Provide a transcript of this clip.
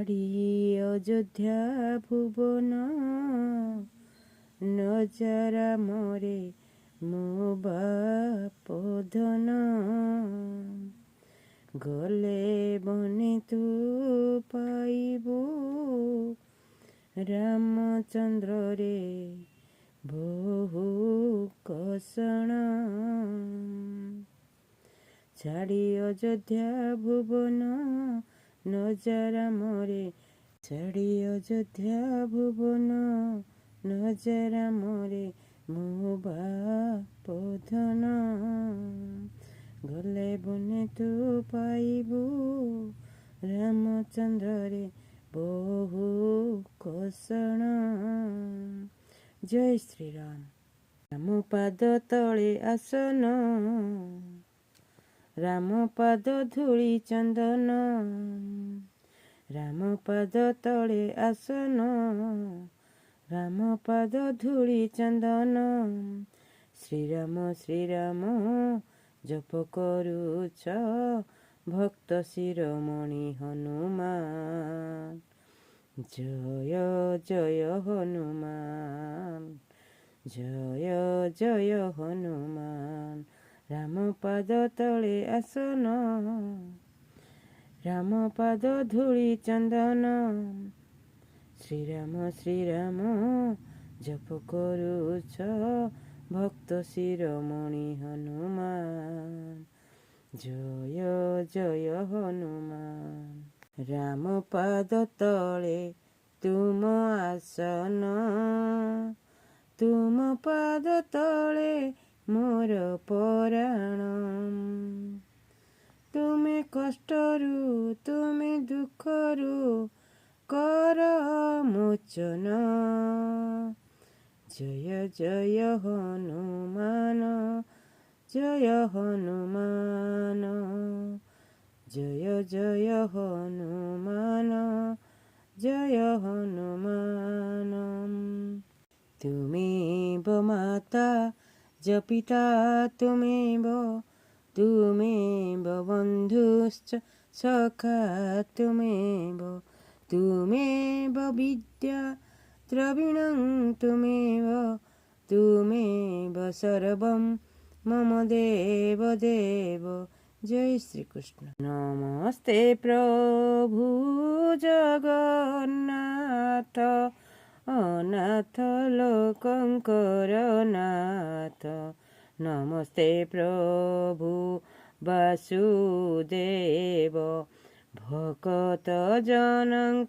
ଛାଡ଼ି ଅଯୋଧ୍ୟା ଭୁବନ ନଜରା ମୋରେ ମୋ ବାପ ଧନ। ଗଲେ ବନେ ତୁ ପାଇବୁ ରାମଚନ୍ଦ୍ରରେ ବହୁ କଷଣ। ଛାଡ଼ି ଅଯୋଧ୍ୟା ଭୁବନ ନଜରା ମୋରେ, ଛାଡ଼ି ଅଯୋଧ୍ୟା ଭୁବନ ନଜରା ମୋରେ ମୋ ବାପ ଧନ। ଗଲେ ବନେ ତୁ ପାଇବୁ ରାମଚନ୍ଦ୍ରରେ ବହୁ କଷଣ। ଜୟ ଶ୍ରୀରାମ। ରାମ ପାଦ ତଳେ ଆସନ, ରାମ ପାଦ ଧୂଳି ଚନ୍ଦନ। ରାମ ପାଦ ତଳେ ଆସନ, ରାମ ପାଦ ଧୂଳି ଚନ୍ଦନ। ଶ୍ରୀରାମ ଶ୍ରୀରାମ ଜପ କରୁଛ ଭକ୍ତ ଶିରୋମଣି ହନୁମାନ। ଜୟ ଜୟ ହନୁମାନ, ଜୟ ଜୟ ହନୁମାନ। ରାମ ପାଦ ତଳେ ଆସନ, ରାମ ପାଦ ଧୂଳି ଚନ୍ଦନ। ଶ୍ରୀରାମ ଶ୍ରୀରାମ ଜପ କରୁଛ ଭକ୍ତ ଶିରୋମଣି ହନୁମାନ। ଜୟ ଜୟ ହନୁମାନ। ରାମ ପାଦ ତଳେ ତୁମ ଆସନ, ତୁମ ପାଦ ତଳେ ମୋର ପରାଣ। ତୁମେ କଷ୍ଟରୁ ତୁମେ ଦୁଃଖରୁ କର ମୋଚନ। ଜୟ ଜୟ ହନୁମାନ, ଜୟ ହନୁମାନ, ଜୟ ଜୟ ହନୁମାନ, ଜୟ ହନୁମାନ। ତୁମେବ ମାତା ଜ ପିତା ତୁମେବ, ତୁମେବ ବନ୍ଧୁଶ୍ଚ ସଖା ତୁମେବ, ତୁମେବ ବିଦ୍ୟା द्रविणं तुमेव, तुमेव सर्वं मम देव देव। जय श्री कृष्ण। नमस्ते प्रभु जगन्नाथ, अनाथ लोकंकर नाथ। नमस्ते प्रभु वासुदेव, भक्त जनंक